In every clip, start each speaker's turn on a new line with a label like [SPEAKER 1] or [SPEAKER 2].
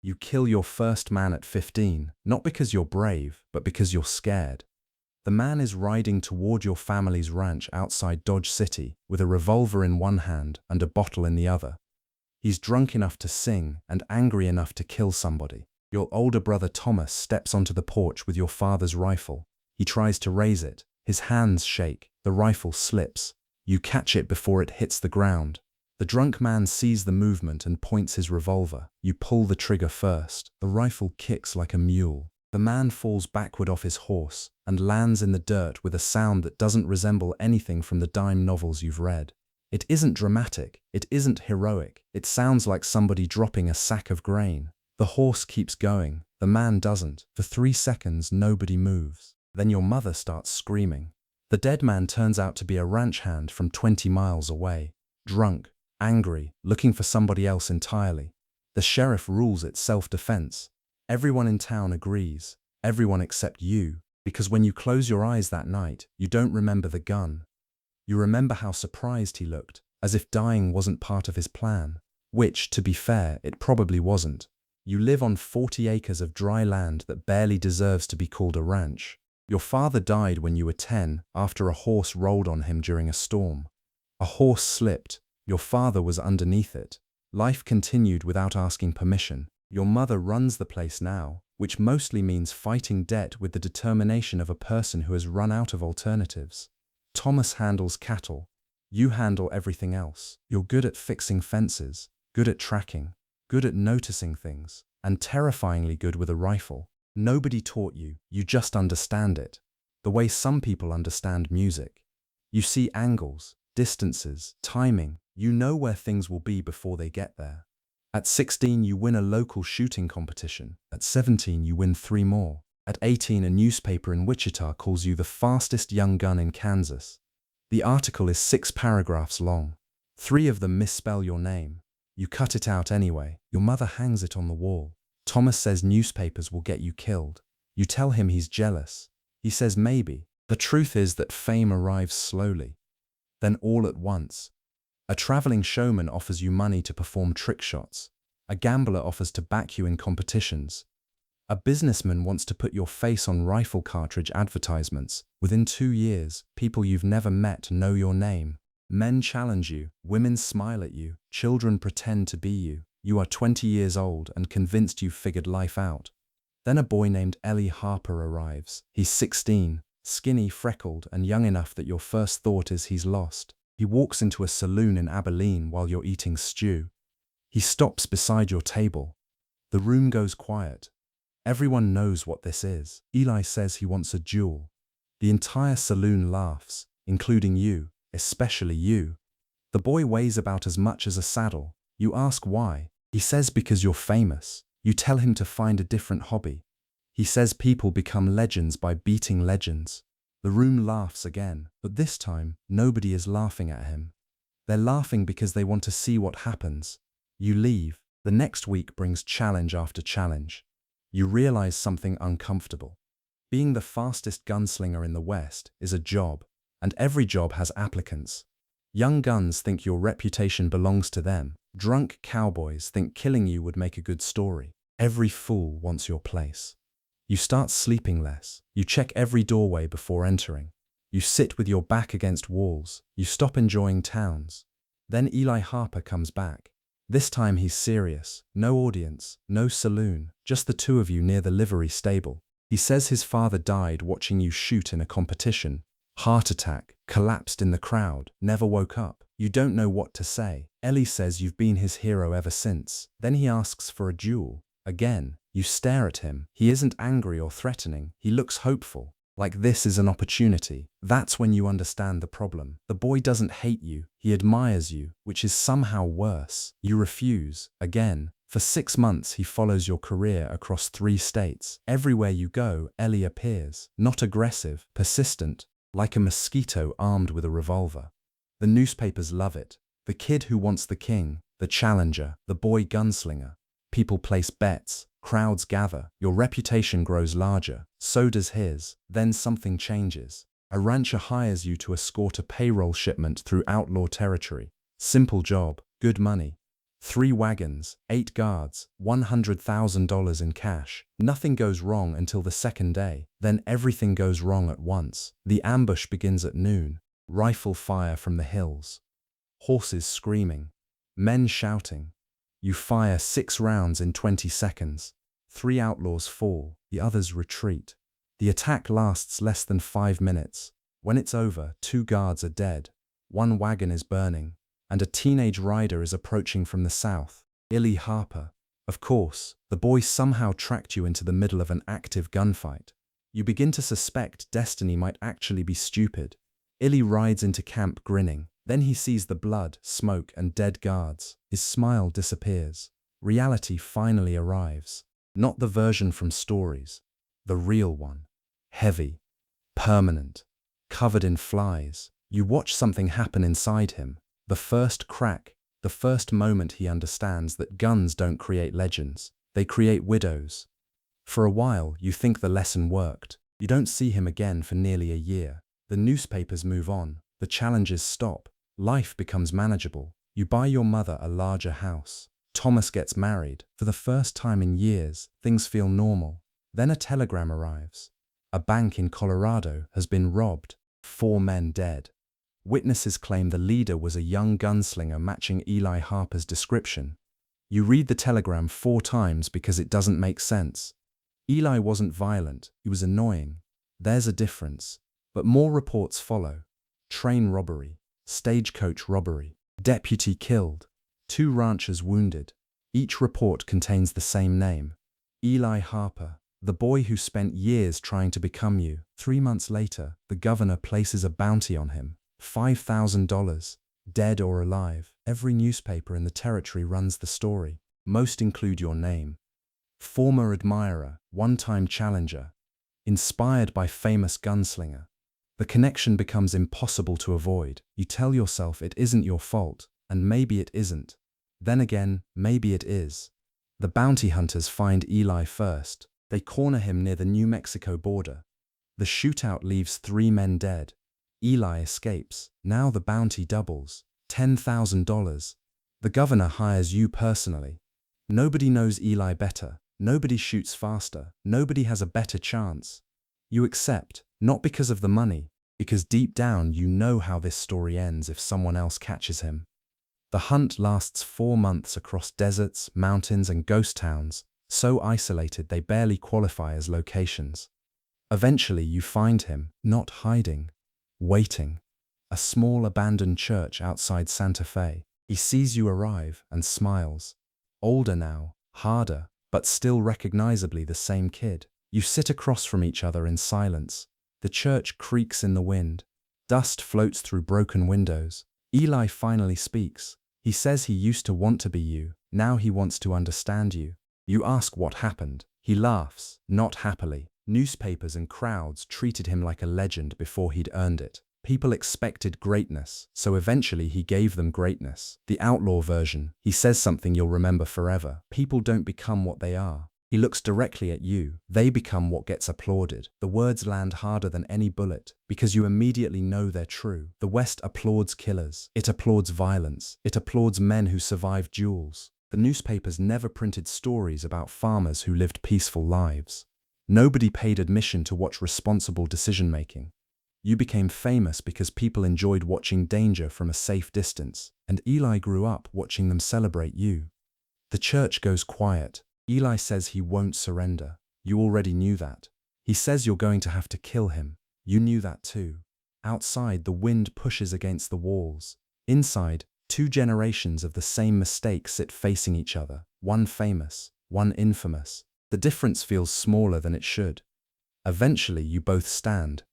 [SPEAKER 1] You kill your first man at 15, not because you're brave, but because you're scared. The man is riding toward your family's ranch outside Dodge City with a revolver in one hand and a bottle in the other. He's drunk enough to sing and angry enough to kill somebody. Your older brother Thomas steps onto the porch with your father's rifle. He tries to raise it. His hands shake. The rifle slips. You catch it before it hits the ground. The drunk man sees the movement and points his revolver. You pull the trigger first. The rifle kicks like a mule. The man falls backward off his horse and lands in the dirt with a sound that doesn't resemble anything from the dime novels you've read. It isn't dramatic. It isn't heroic. It sounds like somebody dropping a sack of grain. The horse keeps going. The man doesn't. For 3 seconds, nobody moves. Then your mother starts screaming. The dead man turns out to be a ranch hand from 20 miles away. Drunk, angry, looking for somebody else entirely. The sheriff rules it self-defense. Everyone in town agrees. Everyone except you. Because when you close your eyes that night, you don't remember the gun. You remember how surprised he looked, as if dying wasn't part of his plan. Which, to be fair, it probably wasn't. You live on 40 acres of dry land that barely deserves to be called a ranch. Your father died when you were 10 after a horse rolled on him during a storm. A horse slipped. Your father was underneath it. Life continued without asking permission. Your mother runs the place now, which mostly means fighting debt with the determination of a person who has run out of alternatives. Thomas handles cattle. You handle everything else. You're good at fixing fences, good at tracking, good at noticing things, and terrifyingly good with a rifle. Nobody taught you, you just understand it. The way some people understand music. You see angles, distances, timing. You know where things will be before they get there. At 16, you win a local shooting competition. At 17, you win 3 more. At 18, a newspaper in Wichita calls you the fastest young gun in Kansas. The article is 6 paragraphs long. 3 of them misspell your name. You cut it out anyway. Your mother hangs it on the wall. Thomas says newspapers will get you killed. You tell him he's jealous. He says maybe. The truth is that fame arrives slowly. Then all at once. A traveling showman offers you money to perform trick shots. A gambler offers to back you in competitions. A businessman wants to put your face on rifle cartridge advertisements. Within 2 years, people you've never met know your name. Men challenge you, women smile at you, children pretend to be you. You are 20 years old and convinced you've figured life out. Then a boy named Eli Harper arrives. He's 16, skinny, freckled, and young enough that your first thought is he's lost. He walks into a saloon in Abilene while you're eating stew. He stops beside your table. The room goes quiet. Everyone knows what this is. Eli says he wants a duel. The entire saloon laughs, including you, especially you. The boy weighs about as much as a saddle. You ask why. He says because you're famous. You tell him to find a different hobby. He says people become legends by beating legends. The room laughs again, but this time, nobody is laughing at him. They're laughing because they want to see what happens. You leave. The next week brings challenge after challenge. You realize something uncomfortable. Being the fastest gunslinger in the West is a job, and every job has applicants. Young guns think your reputation belongs to them. Drunk cowboys think killing you would make a good story. Every fool wants your place. You start sleeping less. You check every doorway before entering. You sit with your back against walls. You stop enjoying towns. Then Eli Harper comes back. This time he's serious. No audience, no saloon, just the 2 of you near the livery stable. He says his father died watching you shoot in a competition. Heart attack, collapsed in the crowd, never woke up. You don't know what to say. Eli says you've been his hero ever since. Then he asks for a duel. Again, you stare at him. He isn't angry or threatening. He looks hopeful. Like this is an opportunity. That's when you understand the problem. The boy doesn't hate you. He admires you, which is somehow worse. You refuse. Again. For 6 months, he follows your career across 3 states. Everywhere you go, Eli appears. Not aggressive, persistent, like a mosquito armed with a revolver. The newspapers love it. The kid who wants the king, the challenger, the boy gunslinger. People place bets. Crowds gather. Your reputation grows larger. So does his. Then something changes. A rancher hires you to escort a payroll shipment through outlaw territory. Simple job, good money. 3 wagons, 8 guards, $100,000 in cash. Nothing goes wrong until the second day. Then everything goes wrong at once. The ambush begins at noon. Rifle fire from the hills. Horses screaming. Men shouting. You fire 6 rounds in 20 seconds. 3 outlaws fall. The others retreat. The attack lasts less than 5 minutes. When it's over, 2 guards are dead. 1 wagon is burning. And a teenage rider is approaching from the south. Eli Harper. Of course, the boy somehow tracked you into the middle of an active gunfight. You begin to suspect destiny might actually be stupid. Eli rides into camp grinning. Then he sees the blood, smoke, and dead guards. His smile disappears. Reality finally arrives. Not the version from stories. The real one. Heavy. Permanent. Covered in flies. You watch something happen inside him. The first crack, the first moment he understands that guns don't create legends, they create widows. For a while, you think the lesson worked. You don't see him again for nearly a year. The newspapers move on, the challenges stop, life becomes manageable. You buy your mother a larger house. Thomas gets married. For the first time in years, things feel normal. Then a telegram arrives. A bank in Colorado has been robbed. 4 men dead. Witnesses claim the leader was a young gunslinger matching Eli Harper's description. You read the telegram 4 times because it doesn't make sense. Eli wasn't violent, he was annoying. There's a difference. But more reports follow. Train robbery, stagecoach robbery, deputy killed, 2 ranchers wounded. Each report contains the same name. Eli Harper, the boy who spent years trying to become you. 3 months later, the governor places a bounty on him. $5,000, dead or alive. Every newspaper in the territory runs the story. Most include your name. Former admirer, one-time challenger, inspired by famous gunslinger. The connection becomes impossible to avoid. You tell yourself it isn't your fault, and maybe it isn't. Then again, maybe it is. The bounty hunters find Eli first. They corner him near the New Mexico border. The shootout leaves 3 men dead. Eli escapes. Now the bounty doubles. $10,000. The governor hires you personally. Nobody knows Eli better. Nobody shoots faster. Nobody has a better chance. You accept, not because of the money, because deep down you know how this story ends if someone else catches him. The hunt lasts 4 months across deserts, mountains, and ghost towns, so isolated they barely qualify as locations. Eventually you find him, not hiding. Waiting. A small abandoned church outside Santa Fe. He sees you arrive and smiles. Older now, harder, but still recognizably the same kid. You sit across from each other in silence. The church creaks in the wind. Dust floats through broken windows. Eli finally speaks. He says he used to want to be you. Now he wants to understand you. You ask what happened. He laughs, not happily. Newspapers and crowds treated him like a legend before he'd earned it. People expected greatness, so eventually he gave them greatness. The outlaw version, he says something you'll remember forever. People don't become what they are. He looks directly at you. They become what gets applauded. The words land harder than any bullet, because you immediately know they're true. The West applauds killers. It applauds violence. It applauds men who survived duels. The newspapers never printed stories about farmers who lived peaceful lives. Nobody paid admission to watch responsible decision-making. You became famous because people enjoyed watching danger from a safe distance, and Eli grew up watching them celebrate you. The church goes quiet. Eli says he won't surrender. You already knew that. He says you're going to have to kill him. You knew that too. Outside, the wind pushes against the walls. Inside, 2 generations of the same mistake sit facing each other, one famous, one infamous. The difference feels smaller than it should. Eventually, you both stand.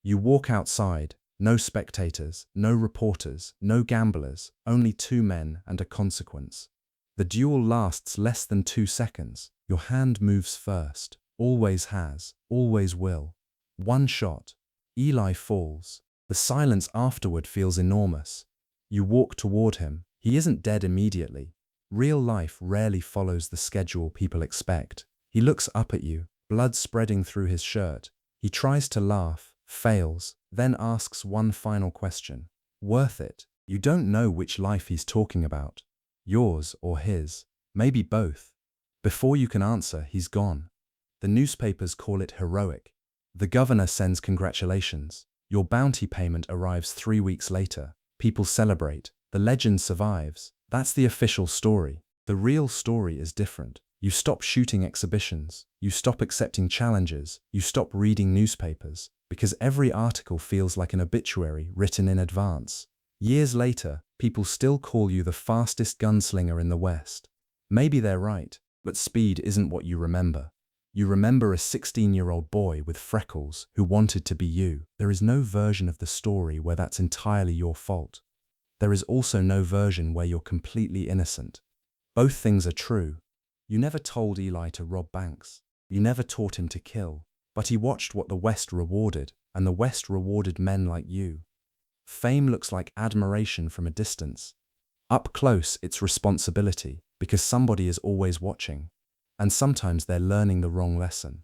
[SPEAKER 1] You walk outside, no spectators, no reporters, no gamblers, only 2 men and a consequence. The duel lasts less than 2 seconds. Your hand moves first, always has, always will. 1 shot. Eli falls. The silence afterward feels enormous. You walk toward him. He isn't dead immediately. Real life rarely follows the schedule people expect. He looks up at you, blood spreading through his shirt. He tries to laugh, fails, then asks one final question. Worth it? You don't know which life he's talking about. Yours or his? Maybe both. Before you can answer, he's gone. The newspapers call it heroic. The governor sends congratulations. Your bounty payment arrives 3 weeks later. People celebrate. The legend survives. That's the official story. The real story is different. You stop shooting exhibitions. You stop accepting challenges. You stop reading newspapers, because every article feels like an obituary written in advance. Years later, people still call you the fastest gunslinger in the West. Maybe they're right, but speed isn't what you remember. You remember a 16-year-old boy with freckles who wanted to be you. There is no version of the story where that's entirely your fault. There is also no version where you're completely innocent. Both things are true. You never told Eli to rob banks. You never taught him to kill. But he watched what the West rewarded, and the West rewarded men like you. Fame looks like admiration from a distance. Up close, it's responsibility, because somebody is always watching. And sometimes they're learning the wrong lesson.